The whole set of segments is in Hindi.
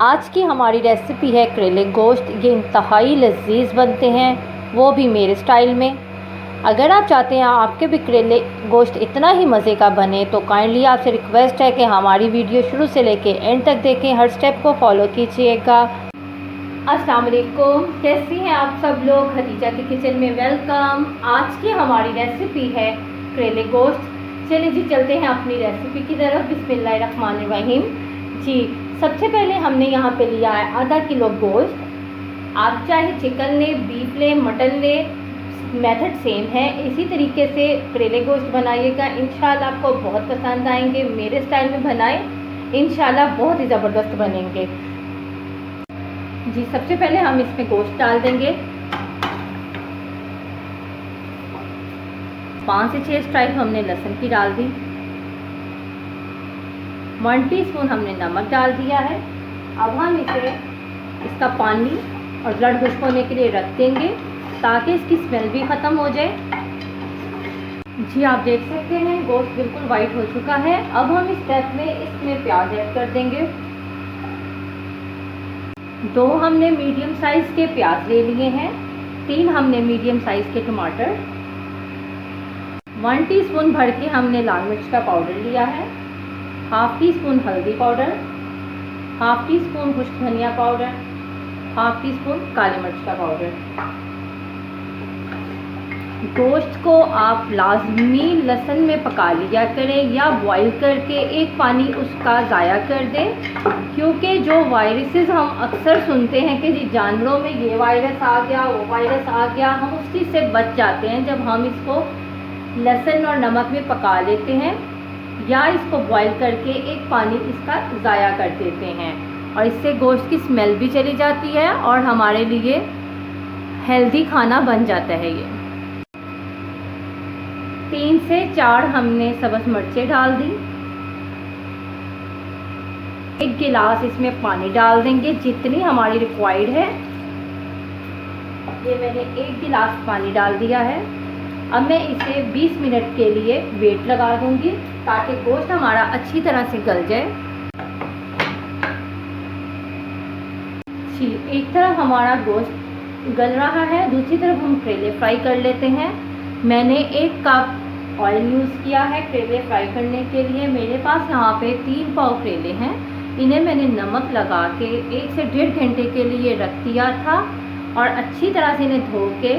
आज की हमारी रेसिपी है करेले गोश्त। ये इंतहाई लजीज बनते हैं, वो भी मेरे स्टाइल में। अगर आप चाहते हैं आपके भी करेले गोश्त इतना ही मज़े का बने तो काइंडली आपसे रिक्वेस्ट है कि हमारी वीडियो शुरू से लेके एंड तक देखें, हर स्टेप को फॉलो कीजिएगा। अस्सलाम वालेकुम, कैसी हैं आप सब लोग। खदीजा के किचन में वेलकम। आज की हमारी रेसिपी है करेले गोश्त। चलिए जी चलते हैं अपनी रेसिपी की तरफ। बिस्मिल्लाहिर्रहमानिर्रहीम। जी सबसे पहले हमने यहाँ पे लिया है आधा किलो गोश्त। आप चाहे चिकन लें, बीफ लें, मटन लें, मेथड सेम है। इसी तरीके से करेले गोश्त बनाइएगा, इंशाल्लाह आपको बहुत पसंद आएंगे। मेरे स्टाइल में बनाएं, इंशाल्लाह बहुत ही ज़बरदस्त बनेंगे। जी सबसे पहले हम इसमें गोश्त डाल देंगे। 5 से 6 स्ट्राइप हमने लहसुन की डाल दी। 1 टीस्पून हमने नमक डाल दिया है। अब हम इसे इसका पानी और ब्लड खुश्क होने के लिए रख देंगे ताकि इसकी स्मेल भी ख़त्म हो जाए। जी आप देख सकते हैं गोश्त बिल्कुल वाइट हो चुका है। अब हम इस स्टेप में इसमें प्याज ऐड कर देंगे। 2 हमने मीडियम साइज़ के प्याज ले लिए हैं। 3 हमने मीडियम साइज़ के टमाटर। 1 टीस्पून भर के हमने लाल मिर्च का पाउडर लिया है। 1/2 टीस्पून हल्दी पाउडर, 1/2 टीस्पून खुश्क धनिया पाउडर, 1/2 टीस्पून काली मिर्च का पाउडर। गोश्त को आप लाजमी लहसुन में पका लिया करें या बॉईल करके एक पानी उसका ज़ाया कर दें, क्योंकि जो वायरसेस हम अक्सर सुनते हैं कि जी जानवरों में ये वायरस आ गया, वो वायरस आ गया, हम उस चीज़ से बच जाते हैं जब हम इसको लहसुन और नमक में पका लेते हैं या इसको बॉईल करके एक पानी इसका ज़ाया कर देते हैं। और इससे गोश्त की स्मेल भी चली जाती है और हमारे लिए हेल्दी खाना बन जाता है। ये 3 से 4 हमने सब्ज़ मिर्चें डाल दी। 1 गिलास इसमें पानी डाल देंगे जितनी हमारी रिक्वायर्ड है। ये मैंने 1 गिलास पानी डाल दिया है। अब मैं इसे 20 मिनट के लिए वेट लगा दूंगी ताकि गोश्त हमारा अच्छी तरह से गल जाए। जी एक तरफ हमारा गोश्त गल रहा है, दूसरी तरफ हम करेले फ्राई कर लेते हैं। मैंने 1 कप ऑयल यूज़ किया है करेले फ्राई करने के लिए। मेरे पास यहाँ पे 3 पाव करेले हैं। इन्हें मैंने नमक लगा के 1 से 1.5 घंटे के लिए रख दिया था और अच्छी तरह से इन्हें धो के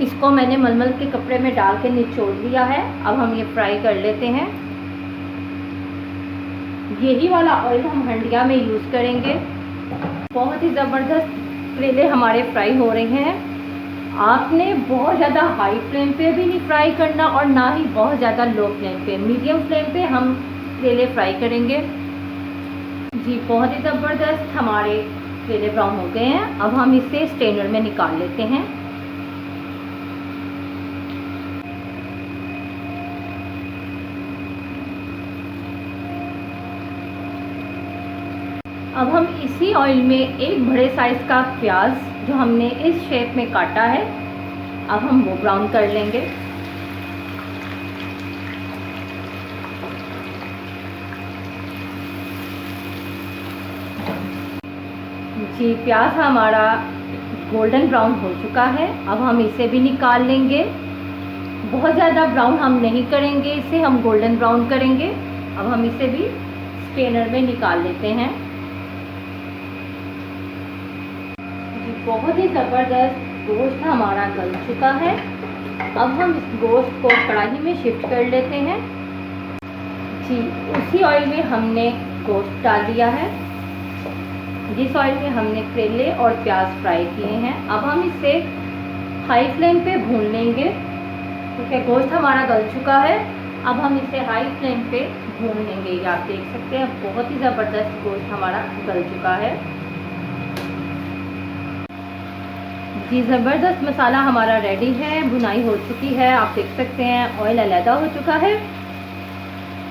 इसको मैंने मलमल के कपड़े में डाल के निचोड़ लिया है। अब हम ये फ्राई कर लेते हैं। यही वाला ऑयल हम हंडिया में यूज़ करेंगे। बहुत ही ज़बरदस्त करेले हमारे फ्राई हो रहे हैं। आपने बहुत ज़्यादा हाई फ्लेम पे भी नहीं फ्राई करना और ना ही बहुत ज़्यादा लो फ्लेम पे, मीडियम फ्लेम पे हम करेले फ्राई करेंगे। जी बहुत ही ज़बरदस्त हमारे करेले ब्राउन हो गए हैं। अब हम इसे स्ट्रेनर में निकाल लेते हैं। अब हम इसी ऑयल में 1 बड़े साइज़ का प्याज जो हमने इस शेप में काटा है, अब हम वो ब्राउन कर लेंगे। जी प्याज हमारा गोल्डन ब्राउन हो चुका है। अब हम इसे भी निकाल लेंगे। बहुत ज़्यादा ब्राउन हम नहीं करेंगे, इसे हम गोल्डन ब्राउन करेंगे। अब हम इसे भी स्ट्रेनर में निकाल लेते हैं। बहुत ही ज़बरदस्त गोश्त हमारा गल चुका है। अब हम इस गोश्त को कढ़ाई में शिफ्ट कर लेते हैं। जी उसी ऑयल में हमने गोश्त डाल दिया है जिस ऑयल में हमने करेले और प्याज फ्राई किए हैं। अब हम इसे हाई फ्लेम पे भून लेंगे क्योंकि गोश्त हमारा गल चुका है। अब हम इसे हाई फ्लेम पे भून लेंगे। ये आप देख सकते हैं बहुत ही ज़बरदस्त गोश्त हमारा गल चुका है। जी ज़बरदस्त मसाला हमारा रेडी है, भुनाई हो चुकी है। आप देख सकते हैं ऑयल अलहदा हो चुका है।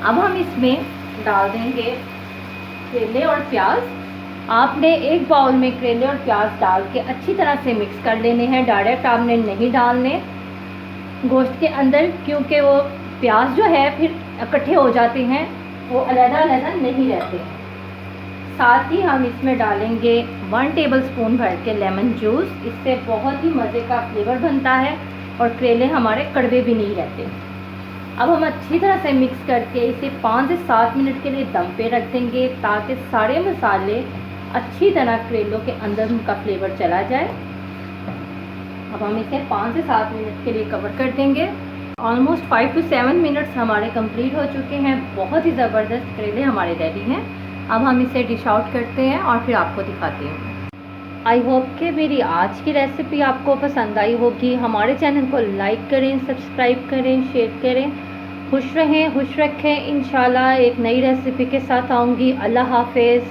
अब हम इसमें डाल देंगे करेले और प्याज। आपने 1 बाउल में करेले और प्याज डाल के अच्छी तरह से मिक्स कर लेने हैं। डायरेक्ट आपने नहीं डालने गोश्त के अंदर, क्योंकि वो प्याज जो है फिर इकट्ठे हो जाते हैं, वो अलहदा अलहदा नहीं रहते। साथ ही हम इसमें डालेंगे 1 टेबलस्पून भर के लेमन जूस। इससे बहुत ही मज़े का फ्लेवर बनता है और करेले हमारे कड़वे भी नहीं रहते। अब हम अच्छी तरह से मिक्स करके इसे 5 से 7 मिनट के लिए दम पे रख देंगे ताकि सारे मसाले अच्छी तरह करेलों के अंदर उनका फ्लेवर चला जाए। अब हम इसे 5 से 7 मिनट के लिए कवर कर देंगे। ऑलमोस्ट 5 to 7 मिनट्स हमारे कंप्लीट हो चुके हैं। बहुत ही ज़बरदस्त करेले हमारे रेडी हैं। अब हम इसे डिश आउट करते हैं और फिर आपको दिखाते हैं। आई होप कि मेरी आज की रेसिपी आपको पसंद आई होगी। हमारे चैनल को लाइक करें, सब्सक्राइब करें, शेयर करें। खुश रहें, खुश रखें। इंशाल्लाह एक नई रेसिपी के साथ आऊँगी। अल्लाह हाफिज़।